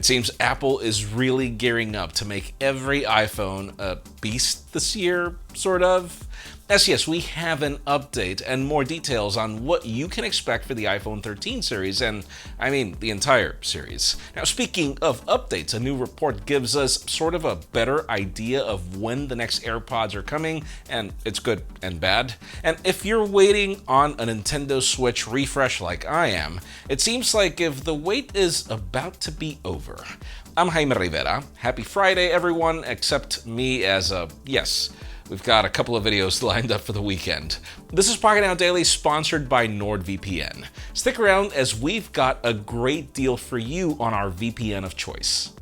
seems Apple is really gearing up to make every iPhone a beast this year, sort of. Yes, we have an update and more details on what you can expect for the iPhone 13 series, and I mean the entire series. Now, speaking of updates, a new report gives us sort of a better idea of when the next AirPods are coming, and it's good and bad. And if you're waiting on a Nintendo Switch refresh like I am, it seems like if the wait is about to be over. I'm Jaime Rivera. Happy Friday, everyone, except me, as yes, we've got a couple of videos lined up for the weekend. This is Pocketnow Daily, sponsored by NordVPN. Stick around as we've got a great deal for you on our VPN of choice.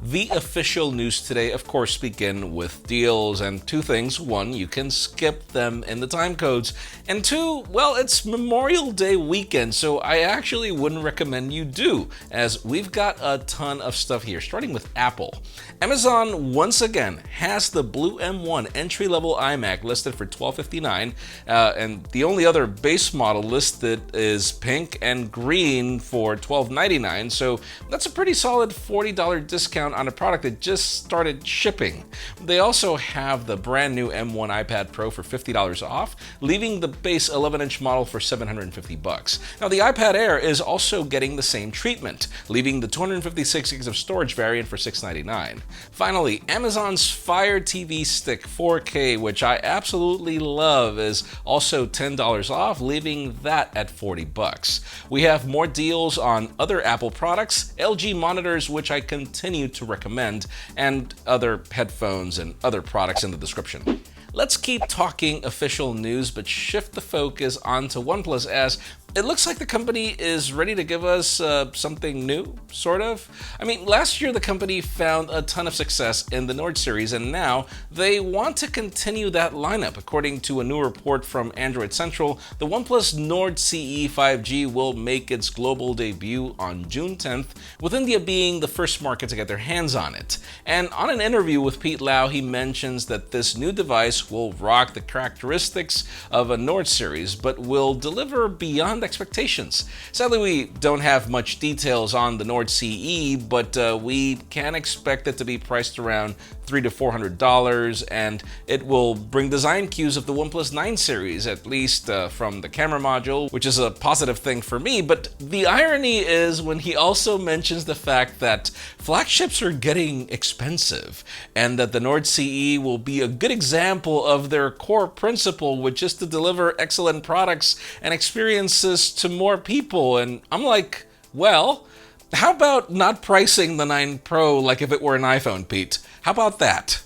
The official news today, of course, begin with deals, and two things. One, you can skip them in the time codes, and two, well, it's Memorial Day weekend, so I actually wouldn't recommend you do, as we've got a ton of stuff here, starting with Apple. Amazon, once again, has the blue M1 entry-level iMac listed for $1,259, and the only other base model listed is pink and green for $1,299, so that's a pretty solid $40 discount on a product that just started shipping. They also have the brand new M1 iPad Pro for $50 off, leaving the base 11-inch model for $750. Now, the iPad Air is also getting the same treatment, leaving the 256 gigs of storage variant for $699. Finally, Amazon's Fire TV Stick 4K, which I absolutely love, is also $10 off, leaving that at $40. We have more deals on other Apple products, LG monitors, which I continue to recommend, and other headphones and other products in the description. Let's keep talking official news, but shift the focus onto OnePlus, as it looks like the company is ready to give us something new, sort of. I mean, last year the company found a ton of success in the Nord series, and now they want to continue that lineup. According to a new report from Android Central, the OnePlus Nord CE 5G will make its global debut on June 10th, with India being the first market to get their hands on it. And on an interview with Pete Lau, he mentions that this new device will rock the characteristics of a Nord series, but will deliver beyond expectations. Sadly, we don't have much details on the Nord CE, but we can expect it to be priced around $300 to $400, and it will bring design cues of the OnePlus 9 series, at least from the camera module, which is a positive thing for me. But the irony is when he also mentions the fact that flagships are getting expensive, and that the Nord CE will be a good example of their core principle, which is to deliver excellent products and experiences to more people. And I'm like, well, how about not pricing the 9 Pro like if it were an iPhone, Pete? How about that?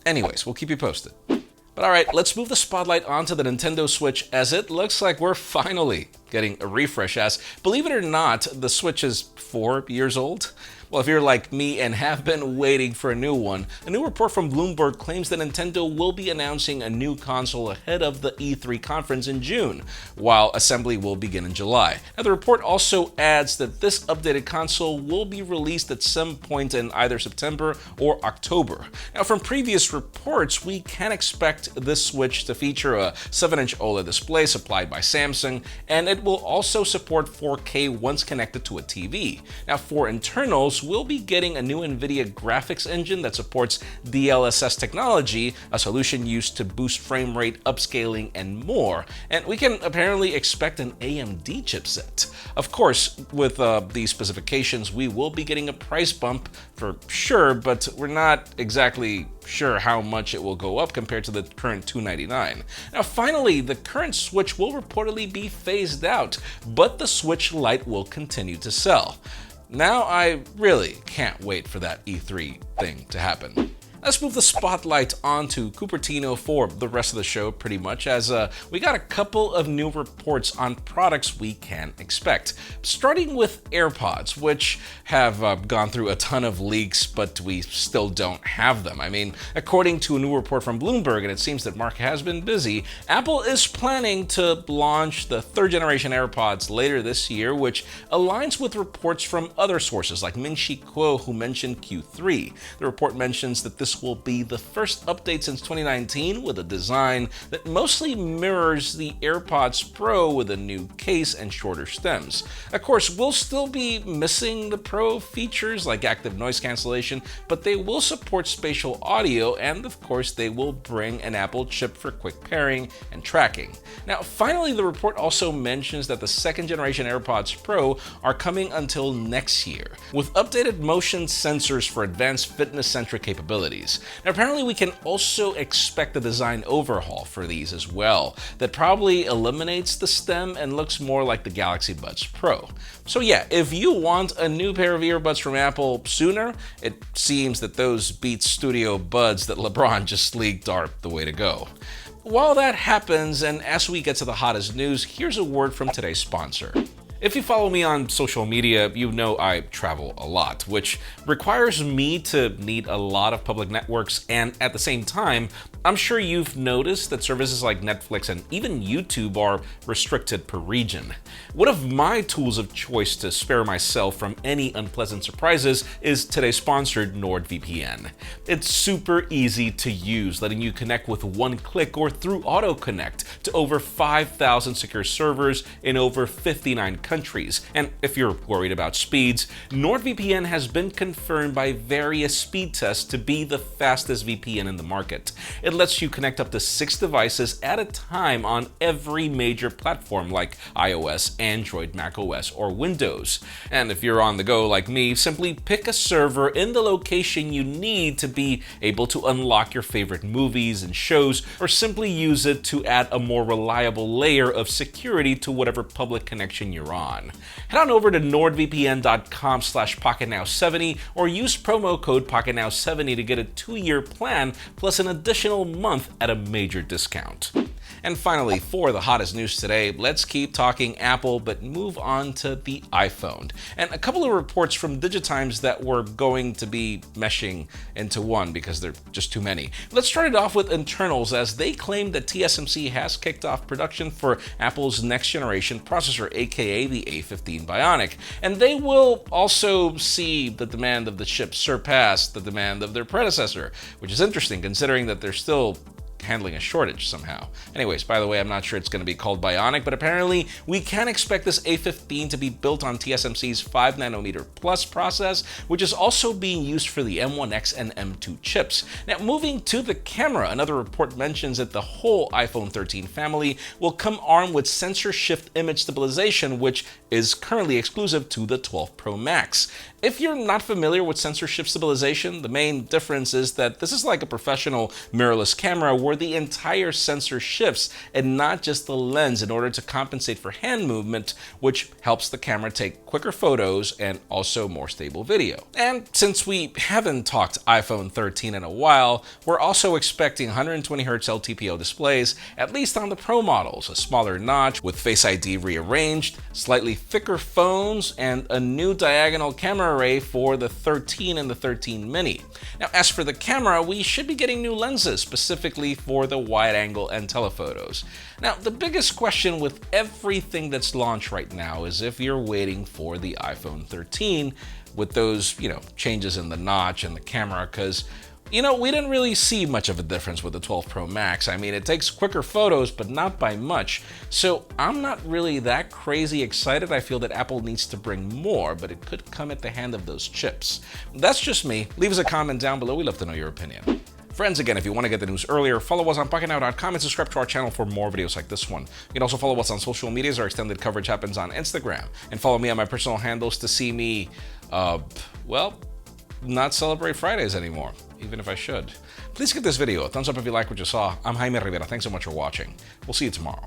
Anyways, we'll keep you posted. But alright, let's move the spotlight onto the Nintendo Switch, as it looks like we're finally getting a refresh, as, believe it or not, the Switch is 4 years old. Well, if you're like me and have been waiting for a new one, a new report from Bloomberg claims that Nintendo will be announcing a new console ahead of the E3 conference in June, while assembly will begin in July. Now, the report also adds that this updated console will be released at some point in either September or October. Now, from previous reports, we can expect this Switch to feature a 7-inch OLED display supplied by Samsung, and it will also support 4K once connected to a TV. Now, for internals, we'll be getting a new NVIDIA graphics engine that supports DLSS technology, a solution used to boost frame rate, upscaling, and more. And we can apparently expect an AMD chipset. Of course, with these specifications, we will be getting a price bump for sure, but we're not exactly sure how much it will go up compared to the current $299. Now, finally, the current Switch will reportedly be phased out, but the Switch Lite will continue to sell. Now I really can't wait for that E3 thing to happen. Let's move the spotlight onto Cupertino for the rest of the show, pretty much, as we got a couple of new reports on products we can expect. Starting with AirPods, which have gone through a ton of leaks, but we still don't have them. I mean, according to a new report from Bloomberg, and it seems that Mark has been busy, Apple is planning to launch the third generation AirPods later this year, which aligns with reports from other sources like Ming-Chi Kuo, who mentioned Q3. The report mentions that this this will be the first update since 2019 with a design that mostly mirrors the AirPods Pro with a new case and shorter stems. Of course, we'll still be missing the Pro features like active noise cancellation, but they will support spatial audio, and of course they will bring an Apple chip for quick pairing and tracking. Now, finally, the report also mentions that the second generation AirPods Pro are coming until next year, with updated motion sensors for advanced fitness-centric capabilities. Now, apparently we can also expect a design overhaul for these as well, that probably eliminates the stem and looks more like the Galaxy Buds Pro. So yeah, if you want a new pair of earbuds from Apple sooner, it seems that those Beats Studio Buds that LeBron just leaked are the way to go. While that happens, and as we get to the hottest news, here's a word from today's sponsor. If you follow me on social media, you know I travel a lot, which requires me to need a lot of public networks, and at the same time, I'm sure you've noticed that services like Netflix and even YouTube are restricted per region. One of my tools of choice to spare myself from any unpleasant surprises is today's sponsored NordVPN. It's super easy to use, letting you connect with one click or through auto connect to over 5,000 secure servers in over 59 countries. And if you're worried about speeds, NordVPN has been confirmed by various speed tests to be the fastest VPN in the market. It lets you connect up to 6 devices at a time on every major platform like iOS, Android, macOS, or Windows. And if you're on the go like me, simply pick a server in the location you need to be able to unlock your favorite movies and shows, or simply use it to add a more reliable layer of security to whatever public connection you're on. Head on over to nordvpn.com/pocketnow70 or use promo code pocketnow70 to get a 2-year plan plus an additional month at a major discount. And finally, for the hottest news today, let's keep talking Apple, but move on to the iPhone. And a couple of reports from Digitimes that we're going to be meshing into one because they're just too many. Let's start it off with internals, as they claim that TSMC has kicked off production for Apple's next generation processor, aka the A15 Bionic. And they will also see the demand of the chip surpass the demand of their predecessor, which is interesting considering that they're still handling a shortage somehow. Anyways, by the way, I'm not sure it's going to be called Bionic, but apparently we can expect this A15 to be built on TSMC's 5nm Plus process, which is also being used for the M1X and M2 chips. Now, moving to the camera, another report mentions that the whole iPhone 13 family will come armed with sensor shift image stabilization, which is currently exclusive to the 12 Pro Max. If you're not familiar with sensor shift stabilization, the main difference is that this is like a professional mirrorless camera where the entire sensor shifts and not just the lens in order to compensate for hand movement, which helps the camera take quicker photos and also more stable video. And since we haven't talked iPhone 13 in a while, we're also expecting 120Hz LTPO displays, at least on the Pro models, a smaller notch with Face ID rearranged, slightly thicker phones, and a new diagonal camera array for the 13 and the 13 mini. Now, as for the camera, we should be getting new lenses, specifically for the wide angle and telephotos. Now, the biggest question with everything that's launched right now is if you're waiting for the iPhone 13 with those, changes in the notch and the camera, because we didn't really see much of a difference with the 12 Pro Max. I mean, it takes quicker photos, but not by much. So I'm not really that crazy excited. I feel that Apple needs to bring more, but it could come at the hand of those chips. That's just me. Leave us a comment down below. We'd love to know your opinion. Friends, again, if you want to get the news earlier, follow us on Pocketnow.com and subscribe to our channel for more videos like this one. You can also follow us on social media, as our extended coverage happens on Instagram. And follow me on my personal handles to see me, not celebrate Fridays anymore, even if I should. Please give this video a thumbs up if you like what you saw. I'm Jaime Rivera. Thanks so much for watching. We'll see you tomorrow.